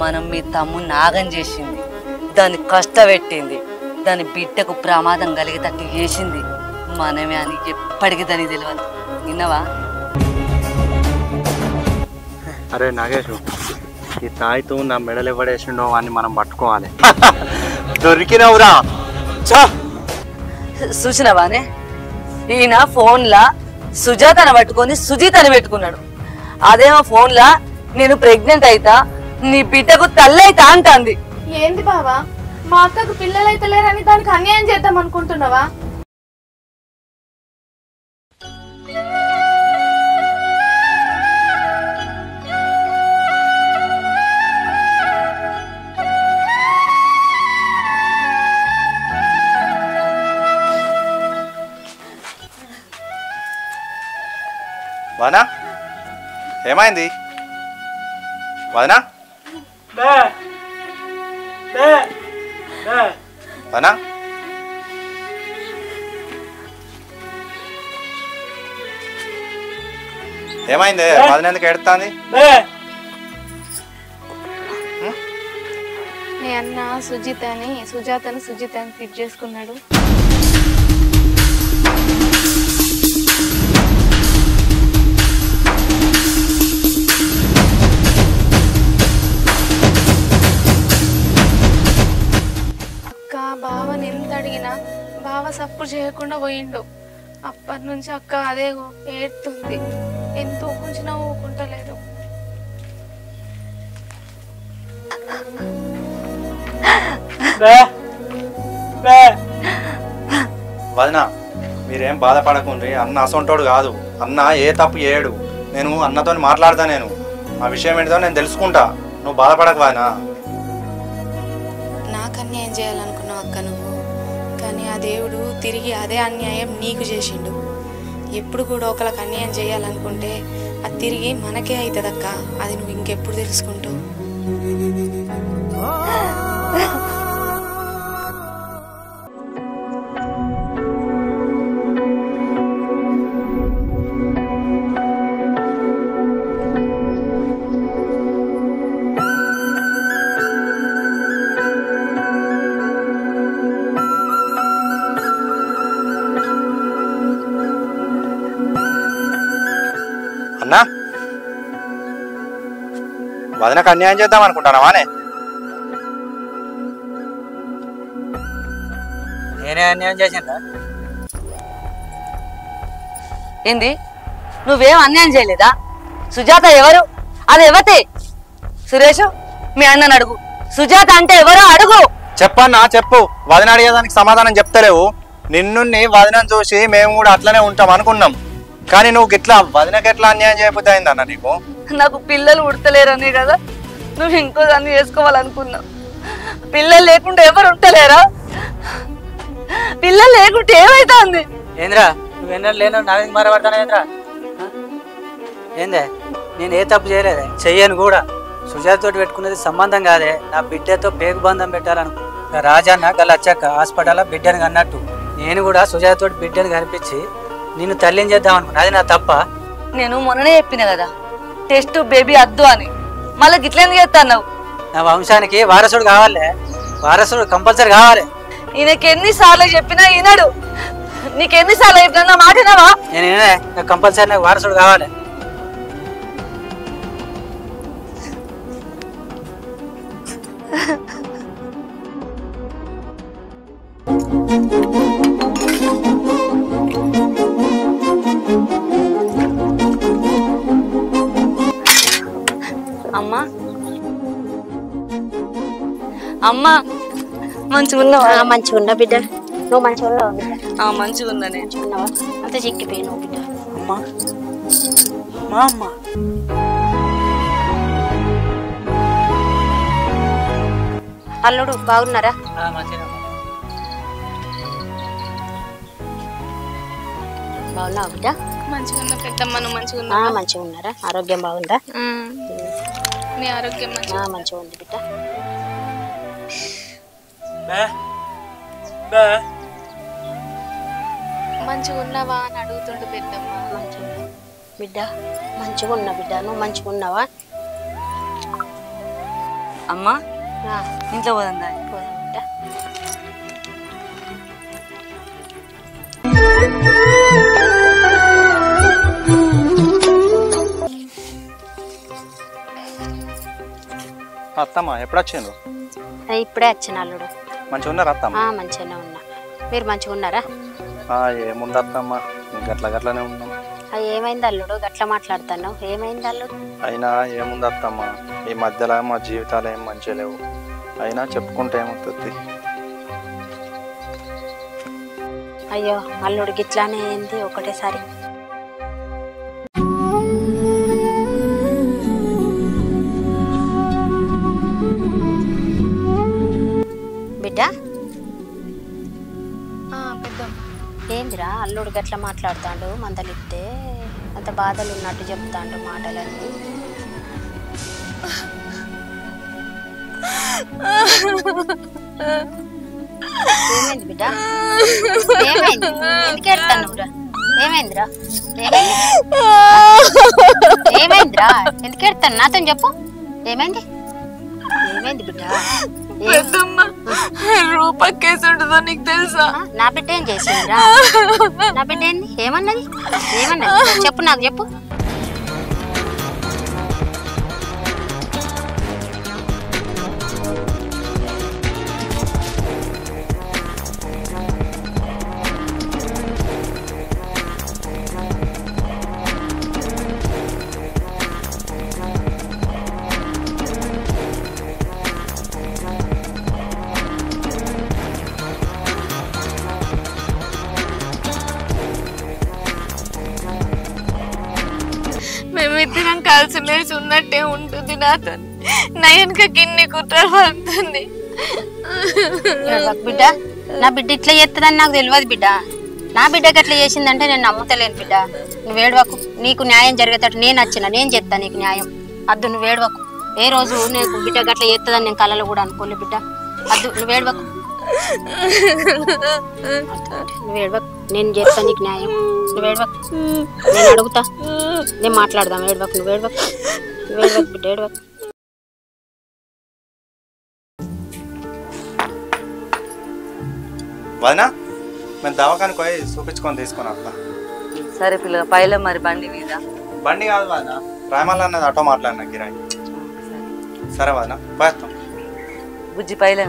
మనం మీ తమ్ముని నాగం చేసింది, దాన్ని కష్టపెట్టింది, దాని బిడ్డకు ప్రమాదం కలిగేటట్టు చేసింది మనమే అని ఎప్పటికీ దానికి తెలియదు. విన్నావా? అరే నాగేష్, ఈ తాయితో నా మెడలు ఎవడేసిండో అని మనం పట్టుకోవాలి. దొరికినవురా. చూసినవానే, ఈయన ఫోన్లా సుజాతను పట్టుకొని సుజీతని పెట్టుకున్నాడు. అదేమో ఫోన్లా నేను ప్రెగ్నెంట్ అయితా, నీ బిడ్డకు తల్లి అయితా అంటాంది. ఏంది బావా, మా అక్కకు పిల్లలైతే లేరని దానికి అన్యాయం చేద్దాం అనుకుంటున్నావా? వదనా, ఏమైంది వదనా? వదనా, ఏమైంది? వదన ఎందుకు ఎడుతుంది? మీ అన్న సుజాతని ఫిట్ చేసుకున్నాడు. బావని ఎంత అడిగినా బావ సపోర్ట్ చేయకుండా పోయిండు. అప్పటి నుంచి అక్క అదే ఏడుతుంది. ఎంత ఊకుంచినా ఊకుంటలేదు. వదనా, మీరేం బాధపడకుండ్రి. అన్న అసొంటోడు కాదు. అన్న ఏ తప్పు చేయడు. నేను అన్నతో మాట్లాడతా. నేను ఆ విషయం ఏంటో నేను తెలుసుకుంటా. నువ్వు బాధపడకు వదనా. నాకు అన్యాయం చేయాలనుకున్నావు అక్క నువ్వు, కానీ ఆ దేవుడు తిరిగి అదే అన్యాయం నీకు చేసిండు. ఎప్పుడు కూడా ఒకరికి అన్యాయం చేయాలనుకుంటే అది తిరిగి మనకే అవుతుంది అక్క. అది నువ్వు ఇంకెప్పుడు తెలుసుకుంటావు? అన్నా, వదనకు అన్యాయం చేద్దాం అనుకుంటానావానే? నేనే అన్యాయం చేసిందా? ఏంది, నువ్వేం అన్యాయం చేయలేదా? సుజాత ఎవరు? అది ఎవతే? సురేష్, మీ అన్నని అడుగు. సుజాత అంటే ఎవరో అడుగు. చెప్పన్నా, చెప్పు. వదన అడిగేదానికి సమాధానం చెప్తలేవు. నిన్ను వదనను చూసి మేము కూడా అట్లనే ఉంటాం అనుకున్నాం. కానీ నువ్వు గిట్లా వదినకి ఎట్లా అన్యాయం చేయకపోతే అయిందన్న నీకు? నాకు పిల్లలు ఉడతలేరనే కదా నువ్వు ఇంకో దాన్ని చేసుకోవాలనుకున్నావు. పిల్లలు లేకుండా ఎవరు ఉంటలేరా? పిల్లలు లేకుంటే ఏమైతుంది? ఏంద్రా నువ్వు ఎన్నడూ లేను నా మీద మారబడతాను ఏంద్రా? ఏందే, నేను ఏ తప్పు చేయలేదే, చెయ్యను కూడా. సుజాతతో పెట్టుకునేది సంబంధం కాదే, నా బిడ్డతో పేగు బంధం పెట్టాలనుకో. రాజన్న గల వచ్చాక హాస్పిటల్లో బిడ్డను కన్నట్టు నేను కూడా సుజాతతో బిడ్డను కనిపించి నిన్ను తల్లిని చేద్దాం అనుకున్నా. అది నా తప్ప? నేను మొన్ననే చెప్పిన కదా టెస్ట్ బేబీ అద్దు అని, మళ్ళీ గిట్లెందుకు చేస్తావు? నా వంశానికి వారసుడు కావాలి, వారసుడు కంపల్సరీ కావాలి. ఈయనకి ఎన్నిసార్లు చెప్పినా వినడు. నీకెన్నిసార్లు చెప్పినా మాట వినవా? నేను నాకు కంపల్సరీ నాకు వారసుడు కావాలి. అమ్మా, అమ్మా మంచిగా ఉన్నావా? మంచిగా ఉన్నా బిడ్డ. నువ్వు మంచిగా ఉన్నావు బిడ్డ? మంచిగా ఉన్నానే. మంచిగా ఉన్నావా? అంత చిక్కిపోయినావు బిడ్డ. అమ్మా, మా అమ్మ అల్లుడు బాగున్నారా? బాగున్నావా బిడ్డ? మంచిగా ఉన్నా పెద్దమ్మ, నువ్వు మంచిగా ఉన్నా? మంచిగా ఉన్నారా? ఆరోగ్యం బాగుందా? నీ ఆరోగ్యం మంచిగా ఉంది బిడ్డ. మంచిగా ఉన్నావా అని అడుగుతుండు పెద్దమ్మ. బిడ్డ మంచిగా ఉన్నా బిడ్డ. నువ్వు మంచిగా ఉన్నావా? అమ్మా ఆ, ఇంట్లో పోదా పోదాం బిడ్డ. అత్తమ్మ ఎప్పుడు వచ్చిండ్రు? ఇప్పుడే వచ్చిన అల్లుడు. మంచిగా ఉన్నారా అత్తమ్మ? మంచిగానే ఉన్నా. మీరు మంచిగా ఉన్నారా? ఏముంది అత్తమ్మ, గట్లనే ఉన్నాం. ఏమైంది అల్లుడు గట్లా మాట్లాడుతాను? ఏమైంది అల్లుడు? అయినా ఏముంది అత్తమ్మ, ఈ మధ్యలో మా జీవితాలు ఏం మంచిగా లేవు. అయినా చెప్పుకుంటే ఏమవుతుంది? అయ్యో అల్లుడు గిట్లానే ఏంది ఒకటేసారి? బిడ్డ ఏందిరా అల్లుడు గట్లా మాట్లాడుతాడు? మందలిస్తే అంత బాధలు ఉన్నట్టు చెప్తాడు మాటలన్నీ. ఏమైంది బిడ్డ? ఏమైంది? ఎందుకు ఏడుతున్నావురా? ఏమైందిరా? ఏమైందిరా? ఎందుకు ఏడుతాను? నాతో చెప్పు. ఏమైంది? ఏమైంది బిడ్డ? రూపకేసి ఉంటుందో నీకు తెలుసా? నా బిడ్డ ఏం చేసిందిరా? నా బిడ్డ ఏంది? ఏమన్నది? చెప్పు, నాకు చెప్పు. మేమిద్దరం కలిసిమెలిసి ఉన్నట్టే ఉంటుంది నాతో. నయనక గిన్ని కుట్రలు పడుతుంది. బిడ్డ నా బిడ్డ ఇట్లా చేస్తుందని నాకు తెలియదు బిడ్డ. నా బిడ్డకి ఎట్లా చేసిందంటే నేను నమ్ముతలేను బిడ్డ. నువ్వు ఏడవకు. నీకు న్యాయం జరిగేటట్టు నేను చెప్తాను నీకు న్యాయం. అద్దు నువ్వు ఏడవకు. ఏ రోజు నీకు బిడ్డ గట్లా చేస్తుందని నేను కళలో కూడా అనుకోలే బిడ్డ. అద్దు నువ్వు ఏడవకు. నేను చేస్తా నీకు న్యాయం. నువ్వు ఏడవకు. నేను అడుగుతా, నేను మాట్లాడదాం. ఏడవకు, నువ్వు ఏడవకు. బిడ్డ ఏడవకు. వదినా, మేము దవాఖానికి పోయి చూపించుకొని తీసుకుని వస్తా. సరే పిల్లగా పైల మరి బండి మీద. బండి కాదు వదినా, రాయమల్ల అన్నది ఆటో మాట్లాడినా కిరాయి. సరే వదినా, పోయేస్తాం. బుజ్జి పైల.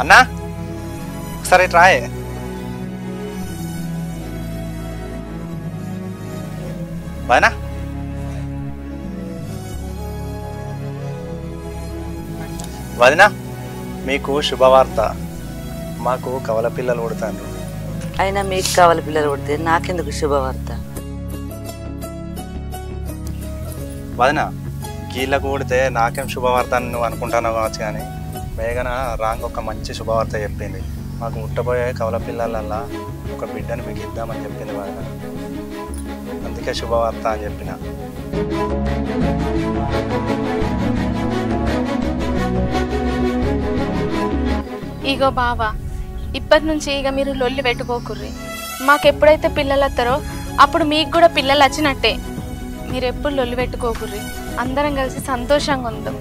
అన్నా ఒకసారి ట్రాయ్. వదినా, వదినా మీకు శుభవార్త. మాకు కవల పిల్లలు పుడతారు. అయినా మీకు కావాలి పిల్లలు పుడితే నాకెందుకు శుభవార్త? వదినా, గీళ్ళకు పుడితే నాకేం శుభవార్త అని నువ్వు అనుకుంటాను కావచ్చు, కానీ మేఘన రాంగ్ ఒక మంచి శుభవార్త చెప్పింది. మాకు ముట్టబోయే కవల పిల్లలల్లా ఒక బిడ్డను మీకు ఇద్దామని చెప్పింది వదిన. అందుకే శుభవార్త అని చెప్పిన. ఇగో బావా, ఇప్పటి నుంచి ఇక మీరు లొల్లి పెట్టుకోకుర్రి. మాకెప్పుడైతే పిల్లలు వస్తారో అప్పుడు మీకు కూడా పిల్లలు వచ్చినట్టే. మీరు ఎప్పుడు లొల్లి పెట్టుకోకుర్రి. అందరం కలిసి సంతోషంగా ఉందాం.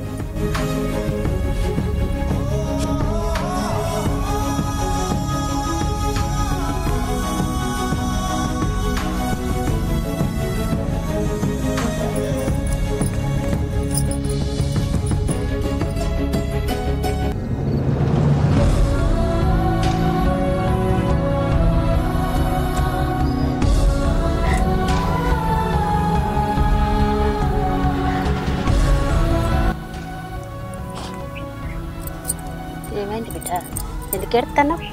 ఏమైంది బిడ్డ? ఎందుకు ఎడుతున్నావు?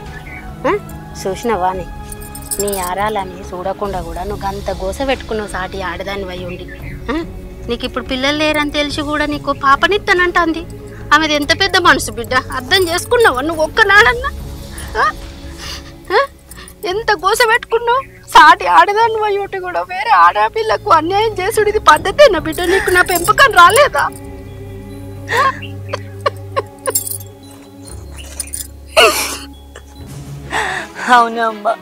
చూసినావా నీ ఆరాలని చూడకుండా కూడా నువ్వు అంత గోస పెట్టుకున్నావు సాటి ఆడదాని వై ఉండి. నీకు ఇప్పుడు పిల్లలు లేరని తెలిసి కూడా నీకు పాపనిస్తానంటుంది. ఆమెది ఎంత పెద్ద మనసు బిడ్డ, అర్థం చేసుకున్నావా నువ్వు ఒక్కనాడన్నా? ఎంత గోస పెట్టుకున్నావు? సాటి ఆడదాన్ని అయ్యోటి కూడా వేరే ఆడపిల్లకు అన్యాయం చేసుడు ఇది పద్ధతేనా బిడ్డ? నీకు నా పెంపకం రాలేదా? అవునమ్మా,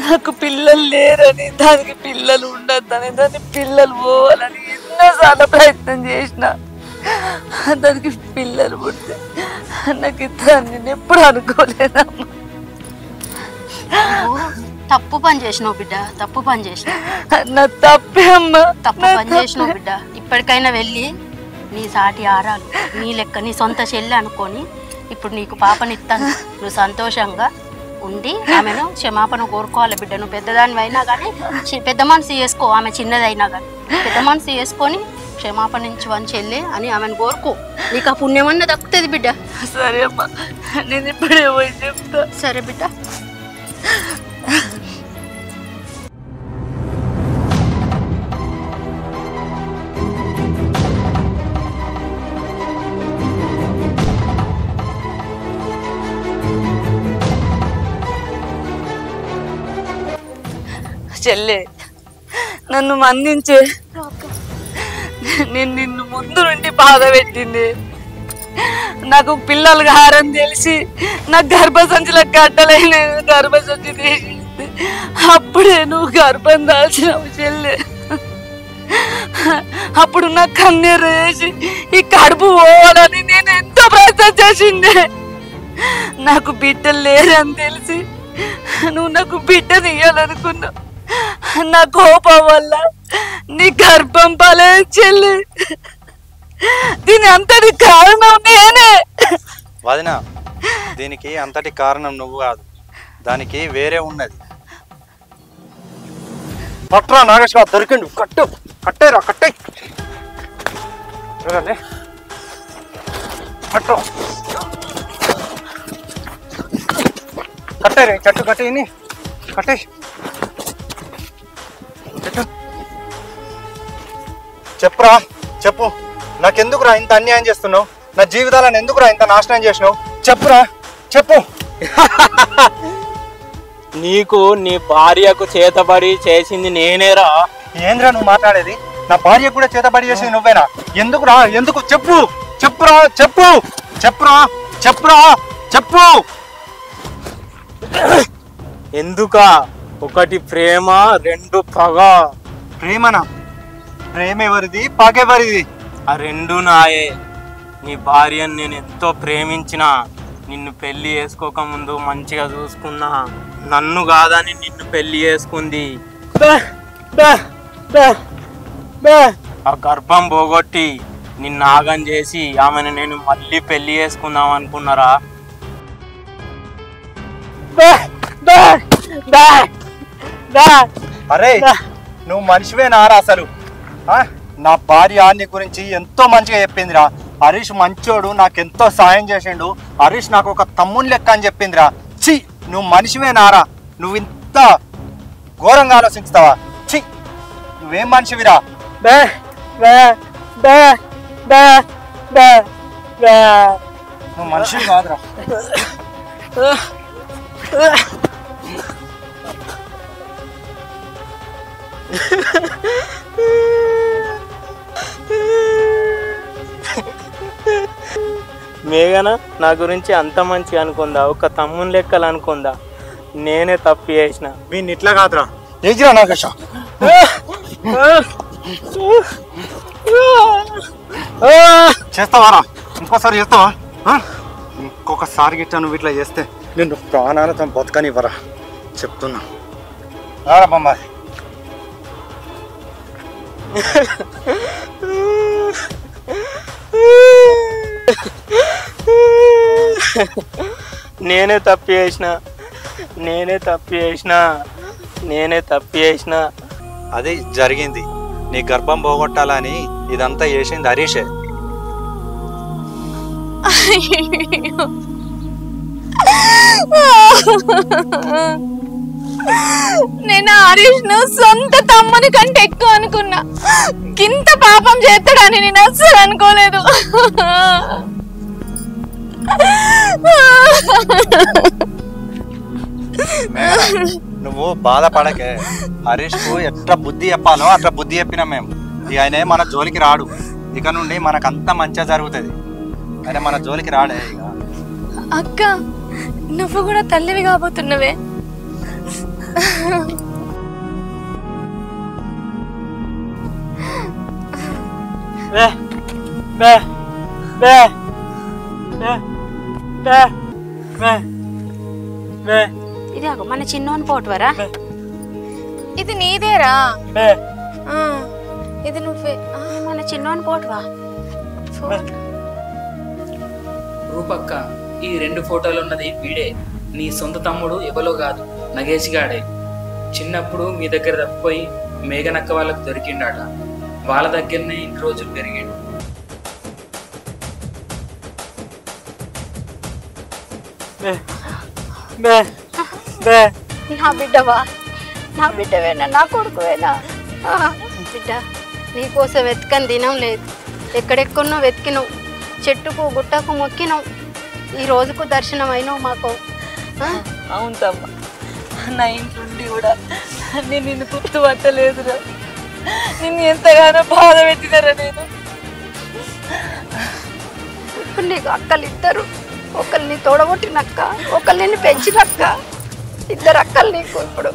నాకు పిల్లలు లేరని, దానికి పిల్లలు ఉండద్దని, దాని పిల్లలు పోవాలని ఎన్నోసార్లు ప్రయత్నం చేసిన. దానికి పిల్లలు పుడితే నాకు ఇద్దరు నేను ఎప్పుడు అనుకోలేదమ్మా. తప్పు పని చేసినావు బిడ్డ, తప్పు పని చేసినావు. నా తప్పే అమ్మా, తప్పు పని చేసినావు బిడ్డ. ఇప్పటికైనా వెళ్ళి నీ సాటి ఆరాలు నీ లెక్క నీ సొంత చెల్లి అనుకొని ఇప్పుడు నీకు పాపనిస్తాను. నువ్వు సంతోషంగా ఉండి ఆమెను క్షమాపణ కోరుకోవాలి బిడ్డ. నువ్వు పెద్దదాన్ని అయినా కానీ పెద్ద మనసు చేసుకో, ఆమె చిన్నదైనా కానీ పెద్ద మనసు చేసుకొని క్షమాపణించవని చెల్లి అని ఆమెను కోరుకో. నీకు ఆ పుణ్యమన్నా దక్కుతుంది బిడ్డ. సరే అమ్మా, నేను ఇప్పుడే పోయి చెప్తా. సరే బిడ్డ. చెల్లె, నన్ను మన్నించే. నేను నిన్ను ముందు నుండి బాధ పెట్టింది. నాకు పిల్లలు గారని తెలిసి నాకు గర్భసంచిలకు కట్టలేని గర్భసంచి తీసింది. అప్పుడే నువ్వు గర్భం దాల్చినావు చెల్లె. అప్పుడు నాకు కన్నీరు వేసి ఈ కడుపు పోవాలని నేను ఎంతో ప్రయత్నం చేసింది. నాకు బిడ్డలు లేరని తెలిసి నువ్వు నాకు బిడ్డని ఇయ్యాలనుకున్నావు. నా కోపం వల్ల నీ గర్భం పలే చెల్లి. దీని అంతటి కారణం నేనే. వదిన, దీనికి అంతటి కారణం నువ్వు కాదు, దానికి వేరే ఉన్నది. పట్రా నాగేశ్వర, దొరికిండు. కట్టు, కట్టేరా, కట్టే. కట్టు, కట్టేరే, చెట్టు కట్టేయని, కట్టే. చెప్పురా, చెప్పు. నాకెందుకురా ఇంత అన్యాయం చేస్తున్నావు? నా జీవితాలను ఎందుకురా ఇంత నాశనం చేసినావు? చెప్పురా, చెప్పు. నీకు నీ భార్యకు చేతబడి చేసింది నేనేరా. ఏంద్రా నువ్వు మాట్లాడేది? నా భార్య కూడా చేతబడి చేసింది నువ్వేనా? ఎందుకురా? ఎందుకు? చెప్పు, చెప్పురా, చెప్పు, చెప్పురా, చెప్పురా, చెప్పు. ఎందుక? ఒకటి ప్రేమ, రెండు పగ. ప్రేమనా? ప్రేమ ఎవరిది, పగ ఎవరిది? ఆ రెండు నాయే. నీ భార్యను నేను ఎంతో ప్రేమించిన. నిన్ను పెళ్లి చేసుకోక ముందు మంచిగా చూసుకున్నా. నన్ను కాదని నిన్ను పెళ్లి చేసుకుంది. ఆ గర్భం పోగొట్టి నిన్ను ఆగం చేసి ఆమెను నేను మళ్ళీ పెళ్లి చేసుకుందాం అనుకున్నారా? అరే, నువ్వు మనిషివేనారా అసలు? నా భార్య నీ గురించి ఎంతో మంచిగా చెప్పిందిరా. హరీష్ మంచోడు, నాకెంతో సాయం చేసిండు. హరీష్ నాకు ఒక తమ్ముని లెక్క అని చెప్పిందిరా. ఛీ, నువ్వు మనిషివేనారా? నువ్వు ఇంత ఘోరంగా ఆలోచిస్తావా? ఛీ, నువ్వేం మనిషివిరా? నువ్వు మనిషివి కాదురా. మేఘన నా గురించి అంత మంచి అనుకుందా? ఒక తమ్ముని లెక్కలు అనుకుందా? నేనే తప్పు చేసిన. వీడిని ఇట్లా కాదురా. ఏజిరా నాగేశ, చేస్తావారా? ఇంకోసారి చేస్తావా? ఇంకొకసారి గిట్ట నువ్వు ఇట్లా చేస్తే నిన్ను ప్రాణాలతో బతకనివ్వరా, చెప్తున్నా. రారా బొమ్మ. నేనే తప్పు చేసిన, నేనే తప్పు చేసిన, నేనే తప్పు చేసిన. అది జరిగింది. నీ గర్భం పోగొట్టాలని ఇదంతా చేసింది హరీషే. నేను హరీష్ ను సొంత తమ్ముని కంటే ఎక్కువ అనుకున్నా. ఇంత పాపం చేస్తాడని నేను అస్సలు అనుకోలేదు. నువ్వు బాధపడకే. హరీష్ కు ఎట్లా బుద్ధి చెప్పాలో అట్లా బుద్ధి చెప్పినాం మేము. ఇక ఆయన మన జోలికి రాడు. ఇక నుండి మనకంతా మంచిగా జరుగుతుంది. ఆయన మన జోలికి రాడే. ఇక అక్క నువ్వు కూడా తల్లివి కాబోతున్నవే. ఇది మన చిన్నోని పోటువరా? ఇది నీదేరా? ఇది నువ్వే మన చిన్నోని పోటువా? రూపక్క, ఈ 2 ఫోటోలు ఉన్నది వీడే. నీ సొంత తమ్ముడు ఎవలో కాదు, నగేష్ గాడే. చిన్నప్పుడు మీ దగ్గర తప్పిపోయి మేఘనక్క వాళ్ళకు దొరికిండాట. వాళ్ళ దగ్గరనే ఇన్ని రోజులు పెరిగాడు. నా బిడ్డవా? నా బిడ్డవేనా? నా కొడుకువేనా? బిడ్డ నీకోసం వెతకని దినం లేదు. ఎక్కడెక్కడో వెతికినావు, చెట్టుకు గుట్టకు మొక్కినావు, ఈ రోజుకు దర్శనం అయినావు మాకు. అవును తమ్మ, నా ఇంట్లో కూడా నేను నిన్ను గుర్తుపట్టలేదురా. నిన్ను ఎంతగానో బాధ పెట్టినారా నేను. ఇప్పుడు నీకు అక్కలు ఇద్దరు, ఒకరిని తోడగొట్టినక్క, ఒకరిని పెంచినక్క, 2 అక్కలు నీకు. ఇప్పుడు